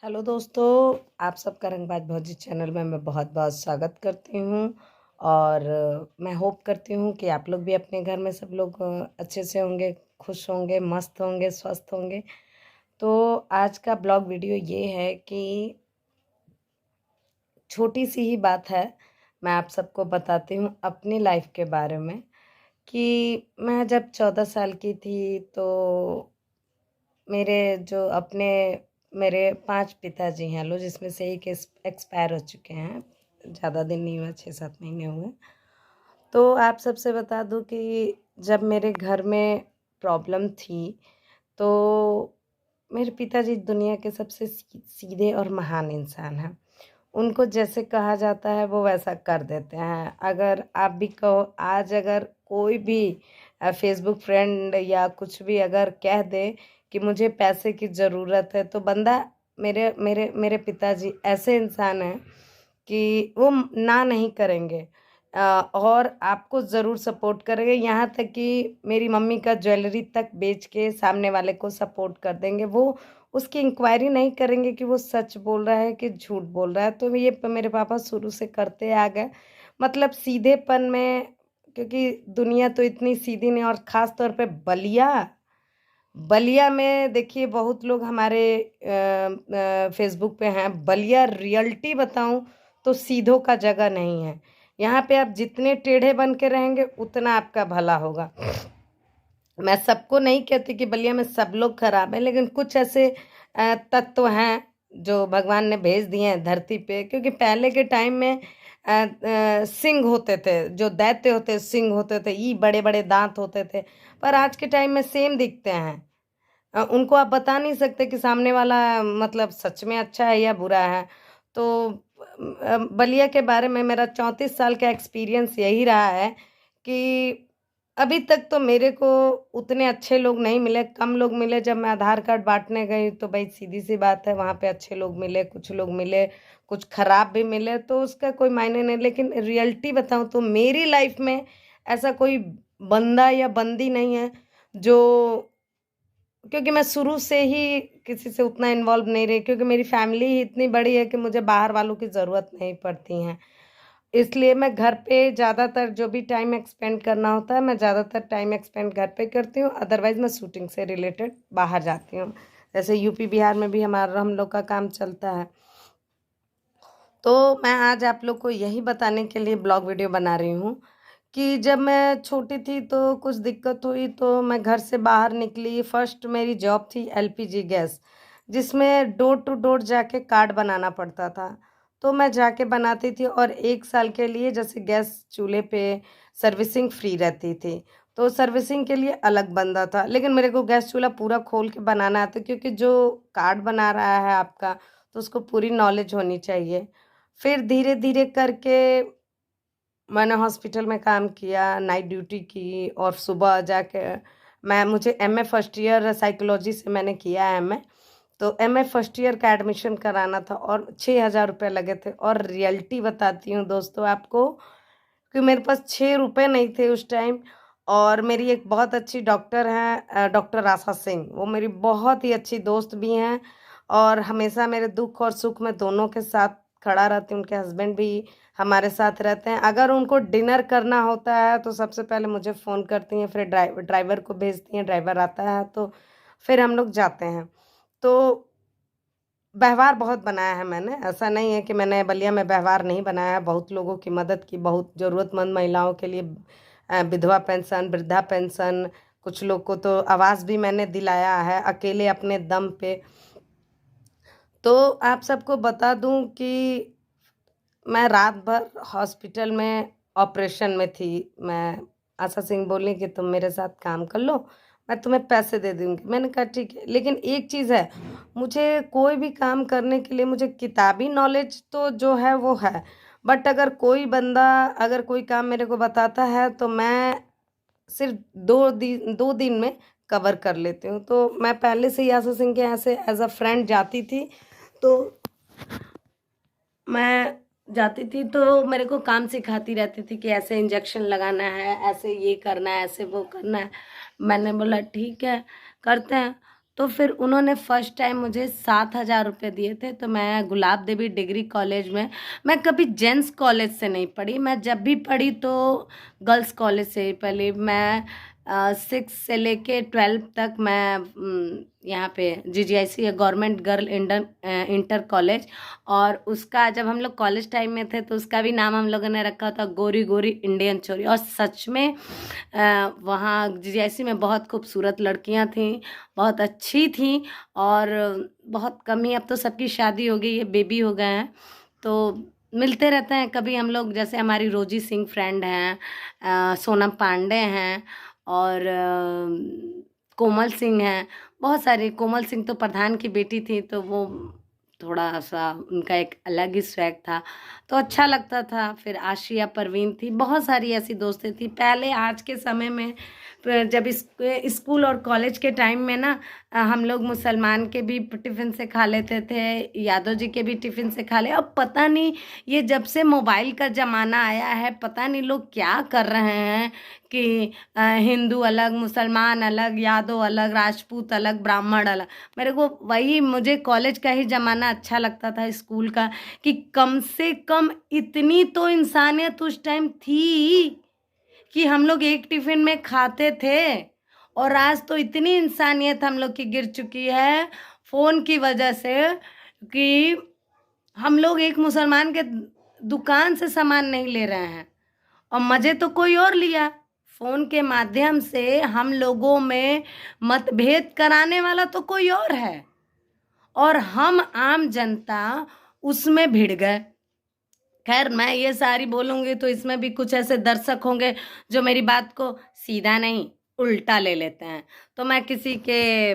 Hello दोस्तों, आप सबका रंगबाज भौजी चैनल में मैं बहुत बहुत स्वागत करती हूँ। और मैं होप करती हूँ कि आप लोग भी अपने घर में सब लोग अच्छे से होंगे, खुश होंगे, मस्त होंगे, स्वस्थ होंगे। तो आज का ब्लॉग वीडियो ये है कि छोटी सी ही बात है। मैं आप सबको बताती हूँ अपनी लाइफ के बारे में कि मैं जब 14 साल की थी तो मेरे जो अपने मेरे 5 पिताजी हैं लो, जिसमें से एक एक्सपायर हो चुके हैं। ज़्यादा दिन नहीं हुए, 6-7 महीने हुए। तो आप सबसे बता दूं कि जब मेरे घर में प्रॉब्लम थी तो मेरे पिताजी दुनिया के सबसे सीधे और महान इंसान हैं। उनको जैसे कहा जाता है वो वैसा कर देते हैं। अगर आप भी कहो, आज अगर कोई भी फेसबुक फ्रेंड या कुछ भी अगर कह दे कि मुझे पैसे की ज़रूरत है, तो बंदा मेरे मेरे मेरे पिताजी ऐसे इंसान हैं कि वो ना नहीं करेंगे। और आपको ज़रूर सपोर्ट करेंगे। यहाँ तक कि मेरी मम्मी का ज्वेलरी तक बेच के सामने वाले को सपोर्ट कर देंगे। वो उसकी इंक्वायरी नहीं करेंगे कि वो सच बोल रहा है कि झूठ बोल रहा है। तो ये मेरे पापा शुरू से करते आ गए। मतलब सीधेपन में, क्योंकि दुनिया तो इतनी सीधी नहीं। और ख़ास तौर पे बलिया बलिया में देखिए, बहुत लोग हमारे फेसबुक पे हैं। बलिया रियलिटी बताऊं तो सीधों का जगह नहीं है। यहाँ पे आप जितने टेढ़े बन के रहेंगे उतना आपका भला होगा। मैं सबको नहीं कहती कि बलिया में सब लोग खराब हैं, लेकिन कुछ ऐसे तत्व हैं जो भगवान ने भेज दिए हैं धरती पे। क्योंकि पहले के टाइम में सिंह होते थे, जो दैत्य होते सिंह होते थे, ये बड़े बड़े दांत होते थे। पर आज के टाइम में सेम दिखते हैं। उनको आप बता नहीं सकते कि सामने वाला मतलब सच में अच्छा है या बुरा है। तो बलिया के बारे में मेरा 34 साल का एक्सपीरियंस यही रहा है कि अभी तक तो मेरे को उतने अच्छे लोग नहीं मिले, कम लोग मिले। जब मैं आधार कार्ड बांटने गई तो भाई सीधी सी बात है, वहाँ पे अच्छे लोग मिले, कुछ लोग मिले, कुछ खराब भी मिले, तो उसका कोई मायने नहीं। लेकिन रियलिटी बताऊँ तो मेरी लाइफ में ऐसा कोई बंदा या बंदी नहीं है जो, क्योंकि मैं शुरू से ही किसी से उतना इन्वॉल्व नहीं रही, क्योंकि मेरी फैमिली ही इतनी बड़ी है कि मुझे बाहर वालों की ज़रूरत नहीं पड़ती हैं। इसलिए मैं घर पे ज़्यादातर जो भी टाइम एक्सपेंड करना होता है, मैं ज़्यादातर टाइम एक्सपेंड घर पे करती हूँ। अदरवाइज़ मैं शूटिंग से रिलेटेड बाहर जाती हूँ। जैसे यूपी बिहार में भी हम लोग का काम चलता है। तो मैं आज आप लोग को यही बताने के लिए ब्लॉग वीडियो बना रही हूँ कि जब मैं छोटी थी तो कुछ दिक्कत हुई तो मैं घर से बाहर निकली। फर्स्ट मेरी जॉब थी एलपीजी गैस, जिसमें डोर टू डोर जाके कार्ड बनाना पड़ता था। तो मैं जाके बनाती थी और 1 साल के लिए जैसे गैस चूल्हे पे सर्विसिंग फ्री रहती थी, तो सर्विसिंग के लिए अलग बंदा था। लेकिन मेरे को गैस चूल्हा पूरा खोल के बनाना आता, क्योंकि जो कार्ड बना रहा है आपका, तो उसको पूरी नॉलेज होनी चाहिए। फिर धीरे धीरे करके मैंने हॉस्पिटल में काम किया, नाइट ड्यूटी की, और सुबह जाके मुझे एमए फर्स्ट ईयर साइकोलॉजी से मैंने किया है एमए। तो एमए फर्स्ट ईयर का एडमिशन कराना था और 6,000 रुपये लगे थे। और रियलिटी बताती हूँ दोस्तों आपको कि मेरे पास 6 रुपये नहीं थे उस टाइम। और मेरी एक बहुत अच्छी डॉक्टर हैं, डॉक्टर आशा सिंह, वो मेरी बहुत ही अच्छी दोस्त भी हैं और हमेशा मेरे दुख और सुख में दोनों के साथ खड़ा रहती हैं। उनके हस्बैंड भी हमारे साथ रहते हैं। अगर उनको डिनर करना होता है तो सबसे पहले मुझे फ़ोन करती हैं, फिर ड्राइवर को भेजती हैं, ड्राइवर आता है तो फिर हम लोग जाते हैं। तो व्यवहार बहुत बनाया है मैंने, ऐसा नहीं है कि मैंने बलिया में व्यवहार नहीं बनाया। बहुत लोगों की मदद की, बहुत ज़रूरतमंद महिलाओं के लिए विधवा पेंशन, वृद्धा पेंशन, कुछ लोग को तो आवास भी मैंने दिलाया है अकेले अपने दम पे। तो आप सबको बता दूं कि मैं रात भर हॉस्पिटल में ऑपरेशन में थी। मैं आशा सिंह बोली कि तुम मेरे साथ काम कर लो, मैं तुम्हें पैसे दे दूंगी। मैंने कहा ठीक है, लेकिन एक चीज़ है, मुझे कोई भी काम करने के लिए मुझे किताबी नॉलेज तो जो है वो है, बट अगर कोई बंदा अगर कोई काम मेरे को बताता है तो मैं सिर्फ 2 दिन में कवर कर लेती हूँ। तो मैं पहले से ही आशा सिंह के यहाँ से एज अ फ्रेंड जाती थी। तो मैं जाती थी तो मेरे को काम सिखाती रहती थी कि ऐसे इंजेक्शन लगाना है, ऐसे ये करना है, ऐसे वो करना है। मैंने बोला ठीक है, करते हैं। तो फिर उन्होंने फर्स्ट टाइम मुझे 7,000 रुपये दिए थे। तो मैं गुलाब देवी डिग्री कॉलेज में, मैं कभी जेंट्स कॉलेज से नहीं पढ़ी, मैं जब भी पढ़ी तो गर्ल्स कॉलेज से ही पढ़ी। मैं 6 से लेके 12 तक मैं यहाँ पे GGIC है, गवर्नमेंट गर्ल इंटर कॉलेज। और उसका जब हम लोग कॉलेज टाइम में थे तो उसका भी नाम हम लोगों ने रखा था गोरी गोरी इंडियन छोरी। और सच में वहाँ GGIC में बहुत खूबसूरत लड़कियाँ थीं, बहुत अच्छी थीं। और बहुत कम ही, अब तो सबकी शादी हो गई है, बेबी हो गए हैं, तो मिलते रहते हैं कभी हम लोग। जैसे हमारी रोजी सिंह फ्रेंड हैं, सोनम पांडे हैं, और कोमल सिंह हैं, बहुत सारी। कोमल सिंह तो प्रधान की बेटी थी, तो वो थोड़ा सा उनका एक अलग ही स्वैग था, तो अच्छा लगता था। फिर आशिया परवीन थी, बहुत सारी ऐसी दोस्तें थी पहले। आज के समय में जब स्कूल और कॉलेज के टाइम में ना, हम लोग मुसलमान के भी टिफ़िन से खा लेते थे, यादव जी के भी टिफ़िन से खा ले। अब पता नहीं, ये जब से मोबाइल का ज़माना आया है, पता नहीं लोग क्या कर रहे हैं कि हिंदू अलग, मुसलमान अलग, यादव अलग, राजपूत अलग, ब्राह्मण अलग। मेरे को वही, मुझे कॉलेज का ही ज़माना अच्छा लगता था, स्कूल का, कि कम से कम इतनी तो इंसानियत उस टाइम थी कि हम लोग एक टिफ़िन में खाते थे। और आज तो इतनी इंसानियत हम लोग की गिर चुकी है फ़ोन की वजह से कि हम लोग एक मुसलमान के दुकान से सामान नहीं ले रहे हैं, और मज़े तो कोई और लिया। फ़ोन के माध्यम से हम लोगों में मतभेद कराने वाला तो कोई और है, और हम आम जनता उसमें भिड़ गए। खैर, मैं ये सारी बोलूँगी तो इसमें भी कुछ ऐसे दर्शक होंगे जो मेरी बात को सीधा नहीं उल्टा ले लेते हैं। तो मैं किसी के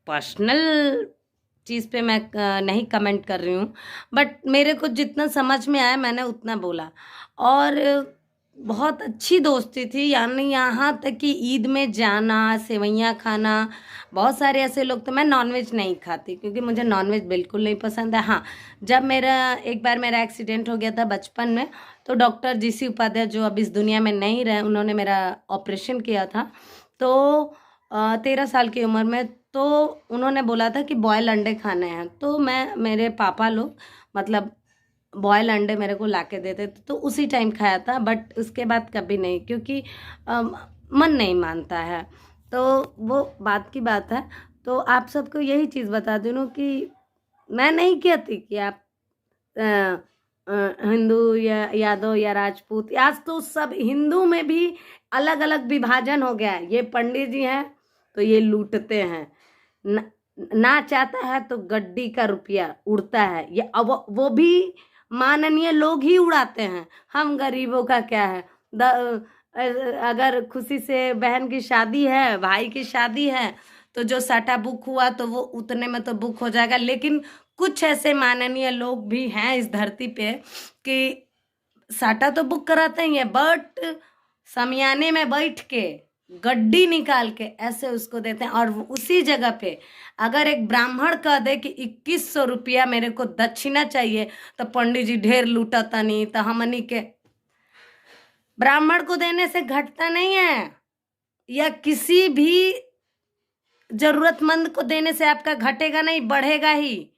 पर्सनल चीज़ पे मैं नहीं कमेंट कर रही हूँ, बट मेरे को जितना समझ में आया मैंने उतना बोला। और बहुत अच्छी दोस्ती थी, यानी यहाँ तक कि ईद में जाना, सेवइयाँ खाना। बहुत सारे ऐसे लोग, तो मैं नॉनवेज नहीं खाती क्योंकि मुझे नॉनवेज बिल्कुल नहीं पसंद है। हाँ, जब एक बार मेरा एक्सीडेंट हो गया था बचपन में, तो डॉक्टर GC उपाध्याय जो अब इस दुनिया में नहीं रहे, उन्होंने मेरा ऑपरेशन किया था। तो 13 साल की उम्र में, तो उन्होंने बोला था कि बॉयल अंडे खाने हैं। तो मेरे पापा लोग मतलब बॉयल अंडे मेरे को लाके देते थे, तो उसी टाइम खाया था, बट उसके बाद कभी नहीं, क्योंकि मन नहीं मानता है। तो वो बात की बात है। तो आप सबको यही चीज़ बता दूँ कि मैं नहीं कहती कि आप हिंदू या यादव या राजपूत, आज तो सब हिंदू में भी अलग अलग विभाजन हो गया है। ये पंडित जी हैं तो ये लूटते हैं, ना चाहता है तो गड्डी का रुपया उड़ता है, ये अब वो भी माननीय लोग ही उड़ाते हैं। हम गरीबों का क्या है? अगर खुशी से बहन की शादी है, भाई की शादी है, तो जो साटा बुक हुआ तो वो उतने में तो बुक हो जाएगा। लेकिन कुछ ऐसे माननीय लोग भी हैं इस धरती पे कि साटा तो बुक कराते ही है, बट समियाने में बैठ के गड्डी निकाल के ऐसे उसको देते हैं। और उसी जगह पे अगर एक ब्राह्मण कह दे कि 2100 रुपया मेरे को दक्षिणा चाहिए, तो पंडित जी ढेर लूटता नहीं, तो हमनी के ब्राह्मण को देने से घटता नहीं है, या किसी भी जरूरतमंद को देने से आपका घटेगा नहीं, बढ़ेगा ही।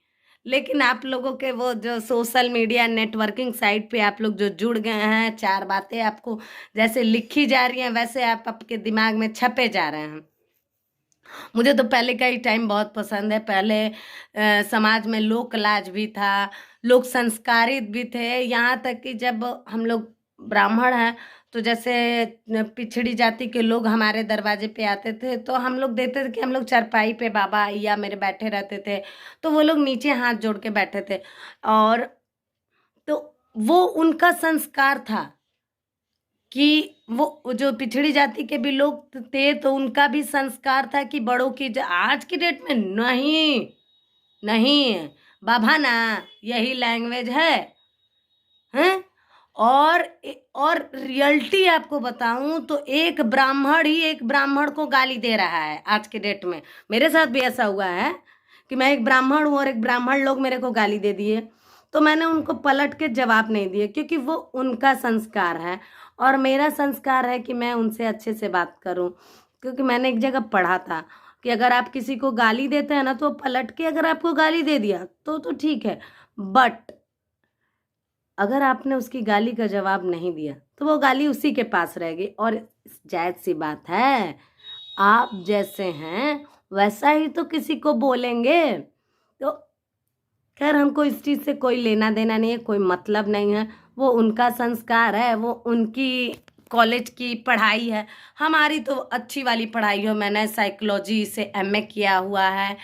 लेकिन आप लोगों के वो जो सोशल मीडिया नेटवर्किंग साइट पे आप लोग जो जुड़ गए हैं, 4 बातें आपको जैसे लिखी जा रही हैं, वैसे आप आपके दिमाग में छपे जा रहे हैं। मुझे तो पहले का ही टाइम बहुत पसंद है। पहले समाज में लोक लाज भी था, लोग संस्कारित भी थे। यहाँ तक कि जब हम लोग ब्राह्मण हैं, तो जैसे पिछड़ी जाति के लोग हमारे दरवाजे पे आते थे, तो हम लोग देते थे कि हम लोग चारपाई पे बाबा या मेरे बैठे रहते थे, तो वो लोग नीचे हाथ जोड़ के बैठे थे। और तो वो उनका संस्कार था कि वो जो पिछड़ी जाति के भी लोग थे, तो उनका भी संस्कार था कि बड़ों की। आज की डेट में नहीं, नहीं बाबा ना, यही लैंग्वेज है, हैं? और रियलिटी आपको बताऊं तो एक ब्राह्मण ही एक ब्राह्मण को गाली दे रहा है आज के डेट में। मेरे साथ भी ऐसा हुआ है कि मैं एक ब्राह्मण हूँ और एक ब्राह्मण लोग मेरे को गाली दे दिए, तो मैंने उनको पलट के जवाब नहीं दिए, क्योंकि वो उनका संस्कार है और मेरा संस्कार है कि मैं उनसे अच्छे से बात करूं। क्योंकि मैंने एक जगह पढ़ा था कि अगर आप किसी को गाली देते हैं ना तो पलट के अगर आपको गाली दे दिया तो ठीक है, बट अगर आपने उसकी गाली का जवाब नहीं दिया तो वो गाली उसी के पास रहेगी। और जायज़ सी बात है, आप जैसे हैं वैसा ही तो किसी को बोलेंगे। तो खैर हमको इस चीज़ से कोई लेना देना नहीं है, कोई मतलब नहीं है, वो उनका संस्कार है, वो उनकी कॉलेज की पढ़ाई है। हमारी तो अच्छी वाली पढ़ाई हो, मैंने साइकोलॉजी से एमए किया हुआ है।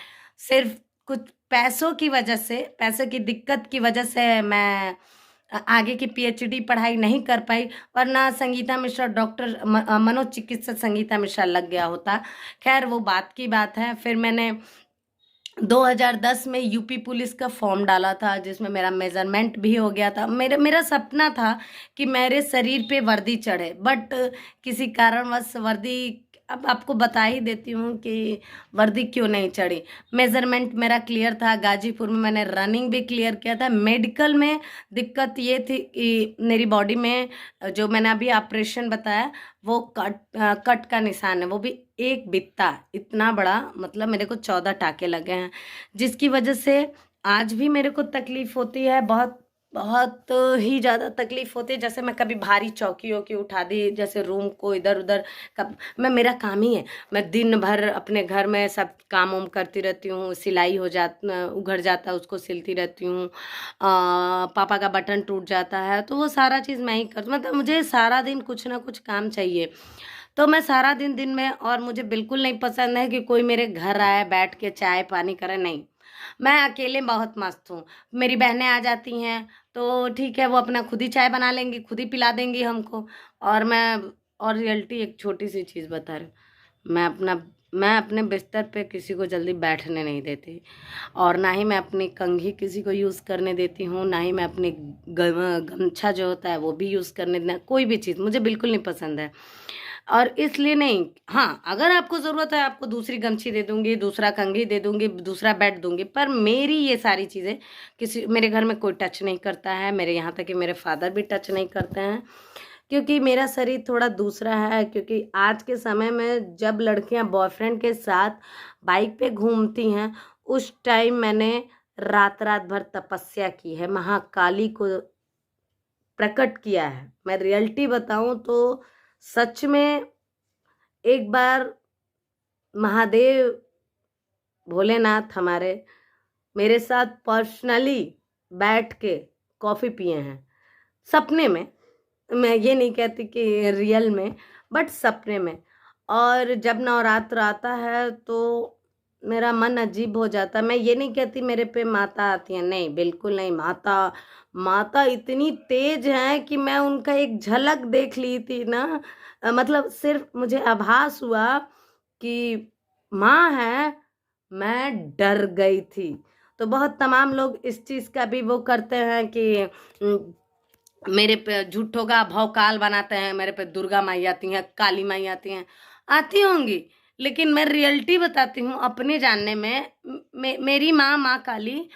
सिर्फ कुछ पैसों की वजह से, पैसों की दिक्कत की वजह से मैं आगे की पीएचडी पढ़ाई नहीं कर पाई, वरना संगीता मिश्रा डॉक्टर मनोचिकित्सक संगीता मिश्रा लग गया होता। खैर वो बात की बात है। फिर मैंने 2010 में यूपी पुलिस का फॉर्म डाला था, जिसमें मेरा मेजरमेंट भी हो गया था। मेरा सपना था कि मेरे शरीर पे वर्दी चढ़े, बट किसी कारणवश वर्दी, अब आपको बता ही देती हूँ कि वर्दी क्यों नहीं चढ़ी। मेजरमेंट मेरा क्लियर था, गाजीपुर में मैंने रनिंग भी क्लियर किया था। मेडिकल में दिक्कत ये थी कि मेरी बॉडी में जो मैंने अभी ऑपरेशन बताया वो कट का निशान है, वो भी एक बित्ता इतना बड़ा, मतलब मेरे को 14 टाके लगे हैं, जिसकी वजह से आज भी मेरे को तकलीफ होती है, बहुत बहुत ही ज़्यादा तकलीफ होती है। जैसे मैं कभी भारी चौकी वौकी उठा दी, जैसे रूम को इधर उधर, कब मेरा काम ही है, मैं दिन भर अपने घर में सब काम वाम करती रहती हूँ। सिलाई हो जाता, उघड़ जाता है उसको सिलती रहती हूँ। पापा का बटन टूट जाता है तो वो सारा चीज़ मैं ही करती हूँ। मतलब मुझे सारा दिन कुछ ना कुछ काम चाहिए, तो मैं सारा दिन में, और मुझे बिल्कुल नहीं पसंद है कि कोई मेरे घर आए बैठ के चाय पानी करे, नहीं। मैं अकेले बहुत मस्त हूँ। मेरी बहनें आ जाती हैं तो ठीक है, वो अपना खुद ही चाय बना लेंगी, खुद ही पिला देंगी हमको। और मैं, और रियलिटी एक छोटी सी चीज़ बता रही हूँ, मैं अपने बिस्तर पे किसी को जल्दी बैठने नहीं देती, और ना ही मैं अपनी कंघी किसी को यूज़ करने देती हूँ, ना ही मैं अपनी गमछा जो होता है वो भी यूज़ करने देना, कोई भी चीज़ मुझे बिल्कुल नहीं पसंद है। और इसलिए नहीं, हाँ, अगर आपको ज़रूरत है आपको दूसरी गमछी दे दूँगी, दूसरा कंघी दे दूँगी, दूसरा बेड दूँगी, पर मेरी ये सारी चीज़ें किसी, मेरे घर में कोई टच नहीं करता है। मेरे यहाँ तक कि मेरे फादर भी टच नहीं करते हैं, क्योंकि मेरा शरीर थोड़ा दूसरा है। क्योंकि आज के समय में जब लड़कियां बॉयफ्रेंड के साथ बाइक पे घूमती हैं, उस टाइम मैंने रात रात भर तपस्या की है, महाकाली को प्रकट किया है। मैं रियलिटी बताऊं तो सच में एक बार महादेव भोलेनाथ हमारे मेरे साथ पर्सनली बैठ के कॉफ़ी पिए हैं, सपने में। मैं ये नहीं कहती कि रियल में, बट सपने में। और जब नवरात्र आता है तो मेरा मन अजीब हो जाता है। मैं ये नहीं कहती मेरे पे माता आती है, नहीं, बिल्कुल नहीं। माता इतनी तेज है कि मैं उनका एक झलक देख ली थी ना, मतलब सिर्फ मुझे आभास हुआ कि माँ है, मैं डर गई थी। तो बहुत तमाम लोग इस चीज़ का भी वो करते हैं कि मेरे पे झूठों का भौकाल बनाते हैं, मेरे पे दुर्गा माई आती हैं, काली माई आती हैं, आती होंगी, लेकिन मैं रियलिटी बताती हूँ अपने जानने में। मेरी माँ काली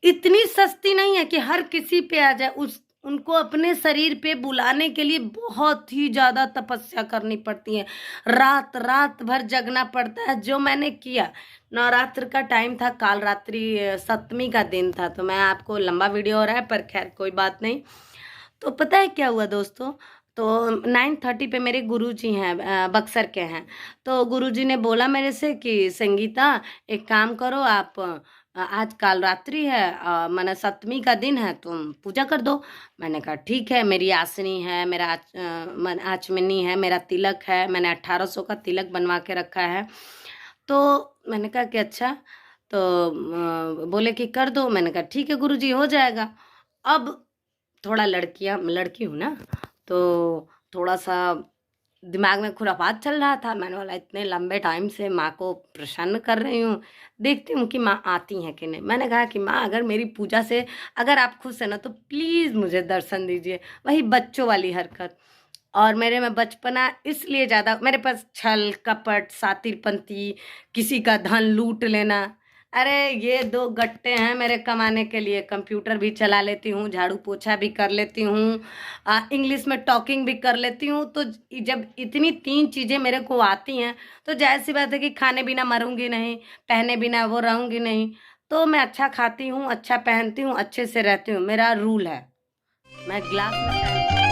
इतनी सस्ती नहीं है कि हर किसी पे आ जाए। उनको अपने शरीर पे बुलाने के लिए बहुत ही ज़्यादा तपस्या करनी पड़ती है, रात रात भर जगना पड़ता है, जो मैंने किया। नवरात्र का टाइम था, काल रात्रि सप्तमी का दिन था, तो मैं आपको, लंबा वीडियो हो रहा है पर खैर कोई बात नहीं। तो पता है क्या हुआ दोस्तों, तो 9:30 पे मेरे गुरुजी हैं, बक्सर के हैं। तो गुरुजी ने बोला मेरे से कि संगीता एक काम करो, आप आज काल रात्रि है, माने सप्तमी का दिन है, तुम पूजा कर दो। मैंने कहा ठीक है, मेरी आसनी है, मेरा आचमनी है, मेरा तिलक है, मैंने 1800 का तिलक बनवा के रखा है। तो मैंने कहा कि अच्छा, तो बोले कि कर दो। मैंने कहा ठीक है गुरुजी, हो जाएगा। अब थोड़ा लड़की हूँ ना, तो थोड़ा सा दिमाग में खुरापात चल रहा था। मैंने बोला इतने लंबे टाइम से माँ को प्रसन्न कर रही हूँ, देखती हूँ कि माँ आती हैं कि नहीं। मैंने कहा कि माँ, अगर मेरी पूजा से अगर आप खुश हैं ना तो प्लीज़ मुझे दर्शन दीजिए। वही बच्चों वाली हरकत। और मेरे में बचपना इसलिए ज़्यादा, मेरे पास छल कपट सातिरपंती, किसी का धन लूट लेना, अरे ये 2 गट्टे हैं मेरे कमाने के लिए, कंप्यूटर भी चला लेती हूँ, झाड़ू पोछा भी कर लेती हूँ, इंग्लिश में टॉकिंग भी कर लेती हूँ। तो जब इतनी 3 चीज़ें मेरे को आती हैं, तो ज़ाहिर-सी बात है कि खाने बिना मरूँगी नहीं, पहने बिना वो रहूँगी नहीं। तो मैं अच्छा खाती हूँ, अच्छा पहनती हूँ, अच्छे से रहती हूँ, मेरा रूल है। मैं ग्लास में चाय